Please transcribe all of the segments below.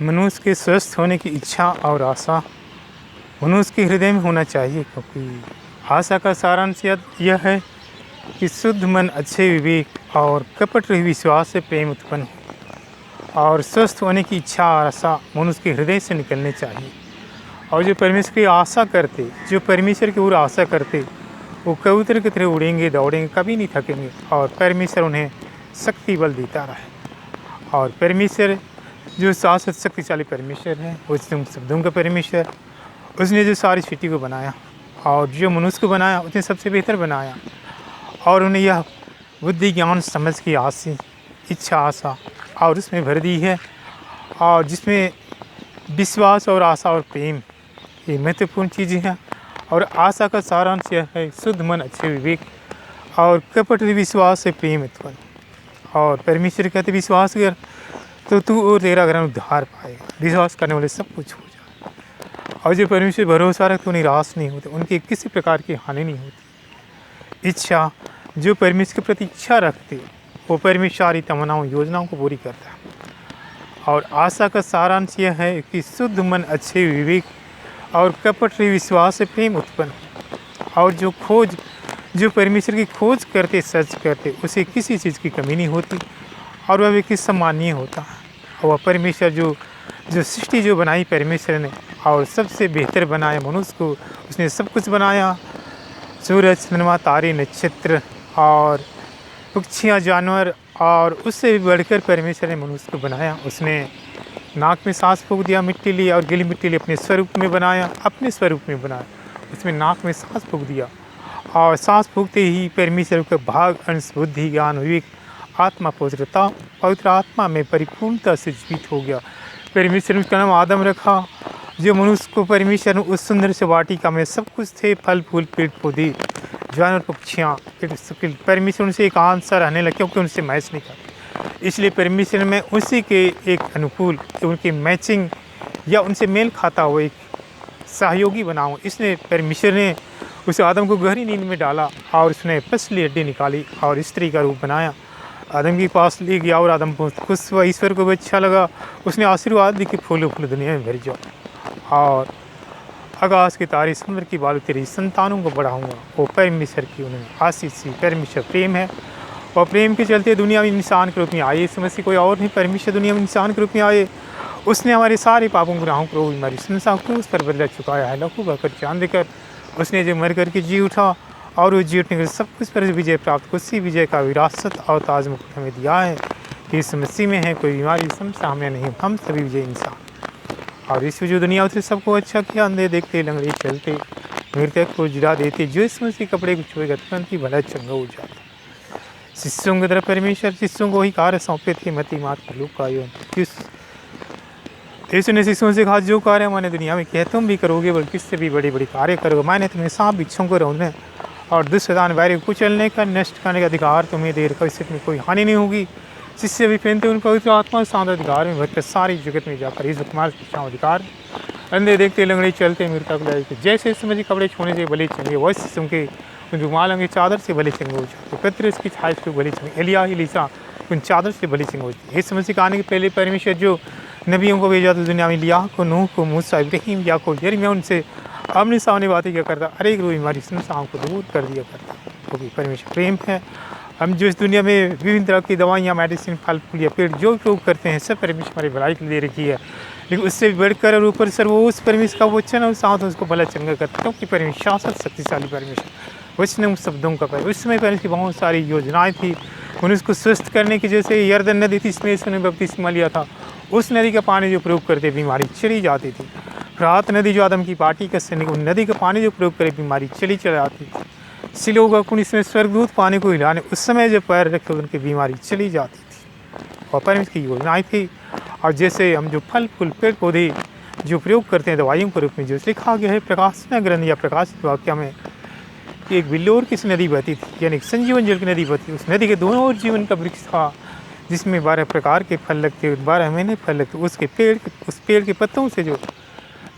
मनुष्य के स्वस्थ होने की इच्छा और आशा मनुष्य के हृदय में होना चाहिए, क्योंकि आशा का सारांश यह है कि शुद्ध मन, अच्छे विवेक और कपट रहित विश्वास से प्रेम उत्पन्न हो। और स्वस्थ होने की इच्छा और आशा मनुष्य के हृदय से निकलने चाहिए। और जो परमेश्वर की आशा करते, जो परमेश्वर की ओर आशा करते, वो कबूतर की तरह उड़ेंगे, दौड़ेंगे, कभी नहीं थकेंगे। और परमेश्वर उन्हें शक्ति बल देता रहे। और परमेश्वर जो शाश्वत शक्तिशाली परमेश्वर है, वो शब्दों का परमेश्वर, उसने जो सारी सृष्टि को बनाया और जो मनुष्य को बनाया उसने सबसे बेहतर बनाया। और उन्हें यह बुद्धि, ज्ञान, समझ की आशी, इच्छा, आशा और उसमें भर दी है। और जिसमें विश्वास और आशा और प्रेम ये महत्वपूर्ण चीज़ें हैं। और आशा का सारांश यह है शुद्ध मन, अच्छे विवेक और कपट विश्वास से प्रेम उत्पन्न। और परमेश्वर कहते विश्वास कर तो तू और तेरा घर उद्धार पाएगा। विश्वास करने वाले सब कुछ हो जाए। और जो परमेश्वर भरोसा रखते वो निराश नहीं होते, उनकी किसी प्रकार की हानि नहीं होती। इच्छा, जो परमेश्वर के प्रति इच्छा रखते वो परमेश्वर सारी तमन्नाओं, योजनाओं को पूरी करता है। और आशा का सारांश यह है कि शुद्ध मन, अच्छे विवेक और कपट विश्वास से प्रेम उत्पन्न। और जो परमेश्वर की खोज करते, सर्च करते, उसे किसी चीज़ की कमी नहीं होती और वह व्यक्ति सम्मानीय होता है। और वह परमेश्वर जो सृष्टि जो बनाई परमेश्वर ने और सबसे बेहतर बनाया मनुष्य को, उसने सब कुछ बनाया। सूरज, चंद्रमा, तारे, नक्षत्र और पक्षियाँ, जानवर, और उससे भी बढ़कर परमेश्वर ने मनुष्य को बनाया। उसने नाक में सांस फूंक दिया, मिट्टी ली और गीली मिट्टी ली, अपने स्वरूप में बनाया, अपने स्वरूप में बनाया। उसमें नाक में सांस फूंक दिया और सांस फूंकते ही परमेश्वर का भाग, अंश, बुद्धि, ज्ञान, विवेक, आत्मा, पवित्र आत्मा में परिपूर्णता से जीवित हो गया। परमेश्वर ने उसका नाम आदम रखा। जो मनुष्य को परमेश्वर ने उस सुंदर से वाटिका में सब कुछ थे, फल फूल, पेड़ पौधे, जानवर, पक्षियाँ, परमेश्वर उनसे एक आंसर रहने लगे, क्योंकि उनसे मैच नहीं करते। इसलिए परमेश्वर में उसी के एक अनुकूल, उनकी मैचिंग या उनसे मेल खाता हुआ एक सहयोगी बनाऊँ। इसलिए परमेश्वर ने उस आदम को गहरी नींद में डाला और उसने पसली हड्डी निकाली और स्त्री का रूप बनाया, आदम के पास ले गया। और आदम को खुश हुआ, ईश्वर को भी अच्छा लगा। उसने आशीर्वाद दी कि फूलो फूल दुनिया में भर जाओ और आकाश के तारे, समुद्र की बालू तेरी संतानों को बढ़ाऊँगा। वो परमेश्वर की उन्हें आशीष सी। परमेश्वर प्रेम है और प्रेम के चलते दुनिया में इंसान के रूप में आए। इस मसीह कोई और नहीं, परमेश्वर दुनिया में इंसान के रूप में आए। उसने हमारे सारे पापों, गुनाहों को, हमारी संसार को उस पर बदला चुकाया है। लहू बहकर चांद देकर उसने जो मर करके जी उठा और वो जी उठने के सब कुछ पर विजय प्राप्त, उसी विजय का विरासत और ताज मुकुट हमें दिया है कि इस मसीह में है कोई बीमारी, समस्या हमें नहीं, हम सभी विजय इंसान। और इस जो दुनिया उसे सबको अच्छा किया, अंधे देखते, लंगड़े चलते, मृतक को जिला देते, जो इस मसीह कपड़े को छुएगा तुरंत ही भला चंगा हो जाता। शिष्यों की तरफ परमेश्वर शिष्यों को ही कार्य सौंपे थे। मती, मार्क, लूका, यीशु ने शिष्यों से कहा, जो कार्य मैंने दुनिया में किया तुम भी करोगे, बल्कि इससे भी बड़े बड़े कार्य करोगे। मैंने तुम्हें सांप बिच्छों को रौंदने और दुष्ट शैतान बैरी को कुचलने का, नष्ट करने का अधिकार तुम्हें दे रखा, इससे तुम्हें कोई हानि नहीं होगी। शिष्य भी पहनते उन पवित्र आत्मा शांत अधिकार में भरकर सारी जगत में जाकर इस कुमार शिक्षा अधिकार, अंधे देखते, लंगड़े चलते, मृतक लाए, जैसे समझी कपड़े छोड़ने से भले चंगे, वैसे शिष्यों के उन रुमाल अंगे चादर से भले चंगे हो जाते। पत्र की छाया से भले चंगे, एलिया लीसा उन चादर से भले चंगे हो जाते। इस समझ आने के पहले परमेश्वर जो नबियों को भेजा तो दुनिया में लिया को, नूह को, मूसा, इब्राहिम, याकूब, यिर्मयाह, उनसे आमने सामने बातें क्या करता, अरे एक रोज हमारी समस्याओं को दूर कर दिया करता, क्योंकि परमेश्वर प्रेम है। हम जो इस दुनिया में विभिन्न तरह की दवाइयाँ, मेडिसिन, फल फूल या पेड़ जो प्रयोग करते हैं, सब परमेश्वर हमारी भलाई के लिए दे रखी है। लेकिन उससे बढ़कर और ऊपर सर वो उस परमेश्वर का वचन और साथ उसको भला चंगा करता, क्योंकि परमेश्वर शाश्वत शक्तिशाली परमेश्वर वचन उन शब्दों का पर। उस समय परमेश्वर की बहुत सारी योजनाएँ थी मनुष्य को स्वस्थ करने की। जैसे यरदन नदी थी, इसमें इसने बपतिस्मा लिया था, उस नदी का पानी जो प्रयोग करते बीमारी चली जाती थी। फरात नदी जो आदम की पार्टी का सैनिक, उन नदी का पानी जो प्रयोग करे बीमारी चली जाती थी। सिलों का कुंड, इसमें स्वर्गदूत पानी को हिलाने, उस समय जब पैर रखे उनकी बीमारी चली जाती थी। और परमेश्वर की योजनाएँ थी। और जैसे हम जो फल फूल, पेड़ पौधे जो प्रयोग करते हैं दवाइयों के रूप में, जो लिखा गया है प्रकाशन ग्रंथ या प्रकाशित वाक्य में कि एक बिल्लोर किस नदी बहती थी, यानी संजीवन जल की नदी बहती। उस नदी के दोनों ओर जीवन का वृक्ष था, जिसमें 12 प्रकार के फल लगते, 12 महीने फल लगते। उस पेड़ के पत्तों से जो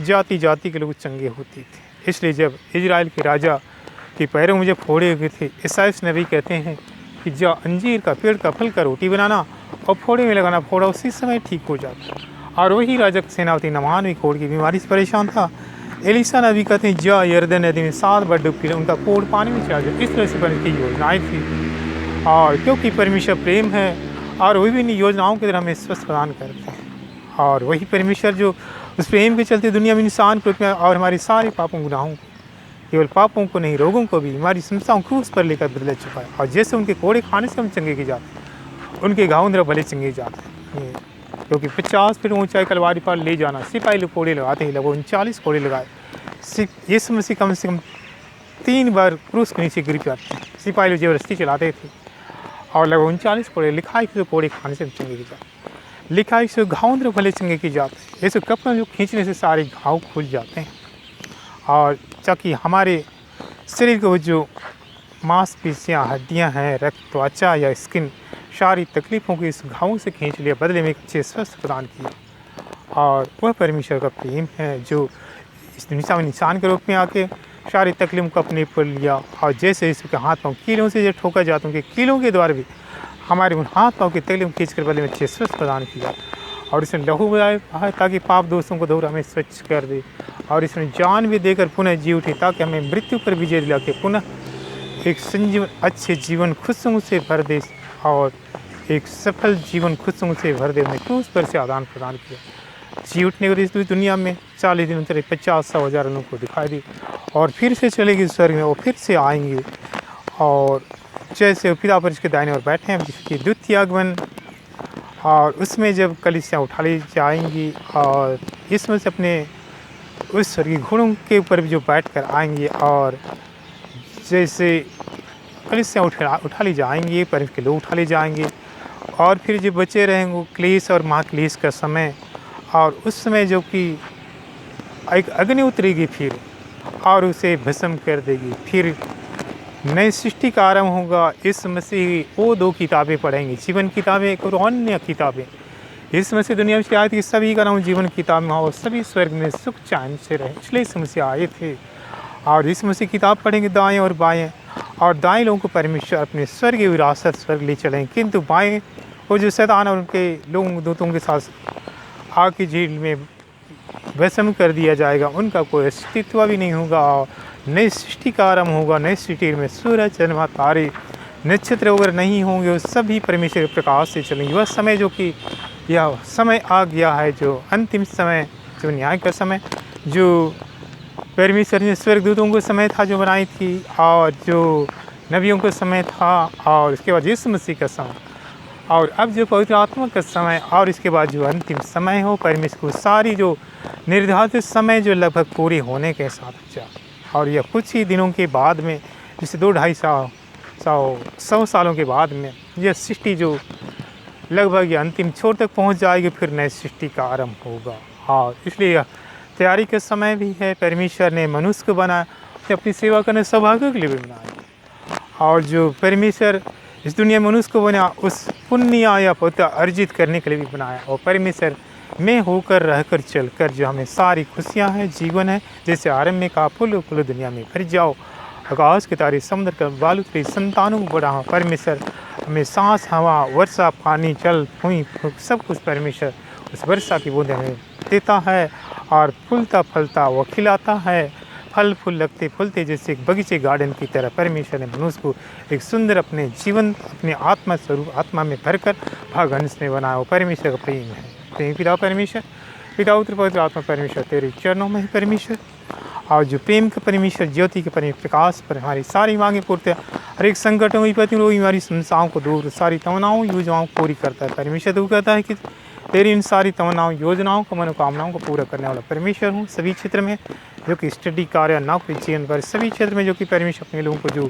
जाति जाति के लोग चंगे होते थे। इसलिए जब इजराइल के राजा के पैरों में जब फोड़े हुए थे, ईसाइस नबी कहते हैं कि जो अंजीर का पेड़ का फल का रोटी बनाना और फोड़े में लगाना, फोड़ा उसी समय ठीक हो जाता। और वही राजा सेनापति नामान भी कोढ़ की बीमारी से परेशान था। एलिशा नबी कहते हैं जा यरदन नदी में 7 बार डुबकी, उनका कोढ़ पानी में चला गया। इस तरह से परमेश्वर की योजनाएँ थी, और क्योंकि परमेश्वर प्रेम है और विभिन्न योजनाओं के द्वारा हमें स्वस्थ प्रदान करते हैं। और वही परमेश्वर जो उस प्रेम के चलते दुनिया में इंसान को और हमारे सारे पापों गुनाहों, केवल पापों को नहीं रोगों को भी हमारी समस्याओं क्रूस पर लेकर बदल चुका है। और जैसे उनके कोड़े खाने से हम चंगे की जाते हैं, उनके घाव द्वारा भले चंगे जाते हैं। क्योंकि 50 फीट ऊंचाई कलवारी पर ले जाना, सिपाही लोग कोड़े लगाते हैं, लगभग 39 कोड़े लगाए। यीशु मसीह कम से कम 3 बार क्रूस के नीचे गिर जाते हैं। सिपाही लोग जबरदस्ती चलाते थे, और लगभग 39 कोड़े लिखाई के कोड़े खाने से चंगे की जाते, लिखाई से घाव द्वारा भले चंगे की जाते हैं। जैसे कपड़े जो खींचने से सारे घाव खुल जाते हैं, और ताकि हमारे शरीर को जो मांसपेशियाँ, हड्डियाँ हैं, रक्त, त्वचा या स्किन, सारी तकलीफ़ों को इस घावों से खींच लिया, बदले में एक अच्छे स्वस्थ प्रदान किया। और वह परमेश्वर का प्रेम है जो इस दुनिया में इंसान के रूप में आके सारी तकलीफ़ों को अपने पर लिया। और जैसे इसके हाथ पाँव कीलों से जो ठोका जाता है, उनके कीलों के द्वारा भी हमारे उन हाथ पाँव की तकलीफ खींच कर बदले में अच्छे स्वस्थ प्रदान किया। और इसने लहू बहाया ताकि पाप दोषों को धोकर हमें स्वच्छ कर दे। और इसने जान भी देकर पुनः जी उठी ताकि हमें मृत्यु पर विजय दिला के पुनः एक संजीवन अच्छे जीवन खुशियों से भर दे, और एक सफल जीवन खुशियों से भर दे। हमें क्रूस पर से आदान प्रदान किया। जी उठने को इस दुनिया में 40 दिन चले 50-100 हज़ार लोगों को दिखाई दी, और फिर से चलेगी स्वर्ग में, वो फिर से आएंगे। और जैसे पिता पर इसके दाहिने ओर बैठे हैं, जिसकी द्वितीय आगमन, और उसमें जब कलीसियाँ उठा ली जाएंगी, और इसमें से अपने उस स्वर्गीय घोड़ों के ऊपर भी जो बैठ कर आएंगे, और जैसे कलीसियाँ उठा ली जाएंगी, पर के लोग उठा ले जाएंगे। और फिर जो बचे रहेंगे क्लेश और महाक्लेश का समय, और उस समय जो कि एक अग्नि उतरेगी फिर, और उसे भस्म कर देगी। फिर नई सृष्टि का आरंभ होगा। इस मसीह वो 2 किताबें पढ़ेंगे, जीवन किताबें और अन्य किताबें। इस मसीह दुनिया में आए थे, सभी का नाम जीवन किताब में हो, सभी स्वर्ग में सुख चैन से रहे, इसलिए इस मसीह आए थे। और इस मसीह किताब पढ़ेंगे दाएं और बाएं, और दाएं लोगों को परमेश्वर अपने स्वर्गीय विरासत स्वर्ग ले चलेंगे, किंतु बाएं वो जो शैतान और उनके लोगों दूतों के साथ आग की झील में भस्म कर दिया जाएगा, उनका कोई अस्तित्व भी नहीं होगा। और नई सृष्टि का आरंभ होगा। नई सृष्टि में सूरज, चंद्रमा, तारे, नक्षत्र वगैरह नहीं होंगे, वो सभी परमेश्वर के प्रकाश से चलेंगे। वह समय जो कि यह समय आ गया है, जो अंतिम समय, जो न्याय का समय, जो परमेश्वर ने स्वर्गदूतों को समय था जो बनाई थी, और जो नबियों का समय था, और इसके बाद यीशु मसीह का समय, और अब जो पवित्र आत्मा का समय, और इसके बाद जो अंतिम समय हो परमेश्वर को सारी जो निर्धारित समय जो लगभग पूरी होने के साथ जा। और यह कुछ ही दिनों के बाद में, जैसे 2-250 सालों के बाद में यह सृष्टि जो लगभग यह अंतिम छोर तक पहुंच जाएगी, फिर नई सृष्टि का आरंभ होगा। और इसलिए यह तैयारी का समय भी है। परमेश्वर ने मनुष्य को बनाया तो अपनी सेवा करने सौभाग्य के लिए भी बनाया। और जो परमेश्वर इस दुनिया में मनुष्य को बनाया, उस पुण्य या पवित्र अर्जित करने के लिए भी बनाया। और परमेश्वर में होकर रहकर चलकर जो हमें सारी खुशियाँ हैं, जीवन है, जैसे आरंभ में कहा, फूलो फूलो दुनिया में भर जाओ, आकाश के तारे, समुद्र का बालू तेरी संतानों को बढ़ाओ। परमेश्वर हमें सांस, हवा, वर्षा, पानी, जल, भूमि, सब कुछ परमेश्वर उस वर्षा की बूंदें हमें देता है, और फूलता फलता वो खिलाता है, फल फूल लगते फूलते जैसे एक बगीचे गार्डन की तरह परमेश्वर ने मनुष्य को एक सुंदर अपने जीवन, अपने आत्मा स्वरूप, आत्मा में भरकर भागंश में बनाया। वो परमेश्वर का प्रेम है। प्रेम पिता परमेश्वर, पिता पुत्र पवित्र आत्मा परमेश्वर, तेरे चरणों में ही परमेश्वर। और जो प्रेम का परमेश्वर, ज्योति के परमेश्वर, प्रकाश पर हमारी सारी मांगें पूर्ति, हर एक संकटों, विपत्तियों, हमारी समस्याओं को दूर, सारी तमन्नाओं, योजनाओं को पूरी करता है। परमेश्वर तो कहता है कि तेरी इन सारी तमन्नाओं, योजनाओं को, मनोकामनाओं को पूरा करने वाला परमेश्वर हूँ। सभी क्षेत्र में जो कि स्टडी, कार्य, नौकरी, जीवन पर सभी क्षेत्र में जो कि परमेश्वर अपने लोगों को जो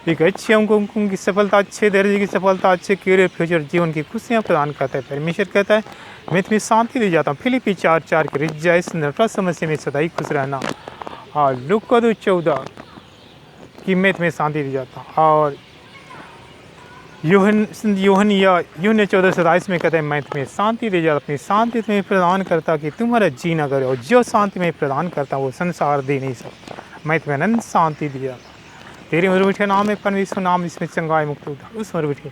एक अच्छे अंकों की सफलता, अच्छे दर्जे की सफलता, अच्छे करियर, फ्यूचर, जीवन की खुशियाँ प्रदान करता है। परमेश्वर कहता है मैं तुम्हें शांति दे जाता हूँ। फिलिपी 4:4 के रिजाइस नरटा समस्या में सदा ही खुश रहना। और लूका 2:14 कि मैं तुम्हें शांति दे जाता हूँ। और यूहन्ना 14:27 में कहता है मैं तुम्हें शांति दे जाता, अपनी शांति तुम्हें प्रदान करता कि तुम्हारा जी न करे। और जो शांति में प्रदान करता वो संसार दे नहीं सकता। मैं तुम्हें अनंत शांति दे जाता। तेरे मरुभूमि नाम है परमेश्वर नाम, इसमें चंगाई मुक्त होता। उस मरुभूमि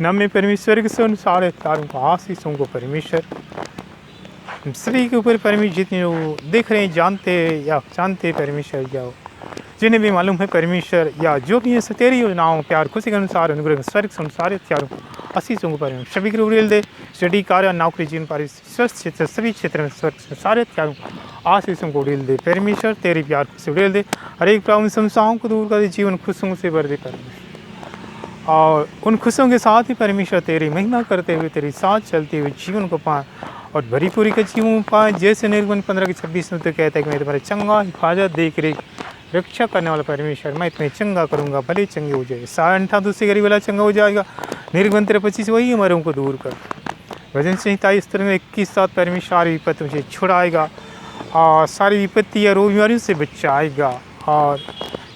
नाम में परमेश्वर के सारे तारों को, आशीषों को परमेश्वर हम सभी के ऊपर परमेश्वर जितने लोग देख रहे हैं, जानते हैं परमेश्वर या जिन्हें भी मालूम है परमेश्वर या जो भी है तेरी योजनाओं प्यार खुशी के अनुसार अनुग्रह स्वर्ग से अनुसार त्यारों आशीषों को परमेश्वर सभी के उड़ेल दे। स्टडी कार्य नौकरी जीवन पारिश स्वस्थ क्षेत्र सभी क्षेत्र में स्वर्ग से सारे त्यारों आशीषों को उड़ेल दे। परमेश्वर तेरी प्यार से उड़ेल दे। हर एक प्रॉब्लम समस्याओं को दूर कर दे। जीवन खुशियों से भर दे परमेश्वर, और उन खुशियों के साथ ही परमेश्वर तेरी महिमा करते हुए तेरे साथ चलते हुए जीवन को पाए और भरी पूरी के जीवन पाए। जैसे निर्गुण 15:26 में तो कहता है कि मैं तुम्हारे चंगा हिफाजत देख रेख रक्षा करने वाला परमेश्वर, मैं तुम्हें चंगा करूँगा, भले चंगे हो जाए। 68 दूसरे गरीब वाला चंगा हो जाएगा। निर्गुण 25 वही हमारों को दूर कर। भजन संहिता इस तरह में 21:7 परमेश्वर सारी विपत्ति मुझे छुड़ाएगा और सारी विपत्ति या रोग बीमारियों से बचाएगा। और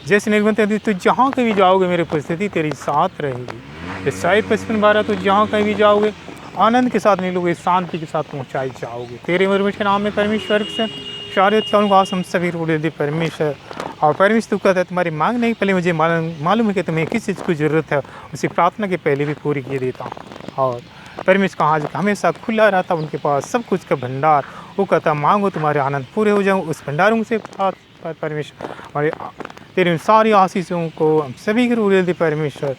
जैसे निर्गुण तो जहाँ कहीं जाओगे मेरी उपस्थिति तेरी साथ रहेगी। ईसाई 55:12 तो जहाँ कहीं भी जाओगे आनंद के साथ मिलोगे, शांति के साथ पहुँचाई जाओगे। तेरे मरमिश नाम में परमेश्वर से सारे त्यागों का हम सभी रोड़े दे परमेश्वर। और परमेश्वर तू कहता है तुम्हारी मांग नहीं पहले मुझे मालूम है कि तुम्हें किस चीज़ की ज़रूरत है, उसी प्रार्थना के पहले भी पूरी किए देता हूँ। और परमेश्वर का हाथ हमेशा खुला रहता उनके पास सब कुछ का भंडार। वो कहता मांगो तुम्हारे आनंद पूरे हो जाऊँ, उस भंडारों से परमेश्वर हमारे तेरी सारी आशीषों को हम सभी के रोड़े दे परमेश्वर।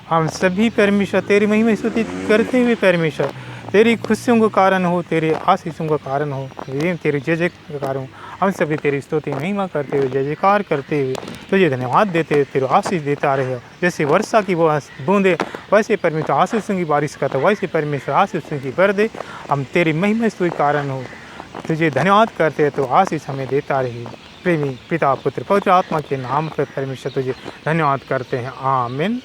हम सभी परमेश्वर तेरी महिमा स्तुति करते हुए परमेश्वर तेरी खुशियों का कारण हो, तेरे आशीषों का कारण हो, तेरे जय जय का कारण हो। हम सभी तेरी स्तुति महिमा करते हुए जय जयकार करते हुए तुझे धन्यवाद देते हुए तेरे आशीष देता रहे। जैसे वर्षा की बूंदे वैसे परमेश्वर आशीषों की बारिश करता, वैसे परमेश्वर आशीषों की कर दे। हम तेरी महिमा स्तुति कारण हो तुझे धन्यवाद करते हैं तो आशीष हमें देता रहे। प्रेमी पिता पुत्र पवित्र आत्मा के नाम पर परमेश्वर तुझे धन्यवाद करते हैं। आमीन।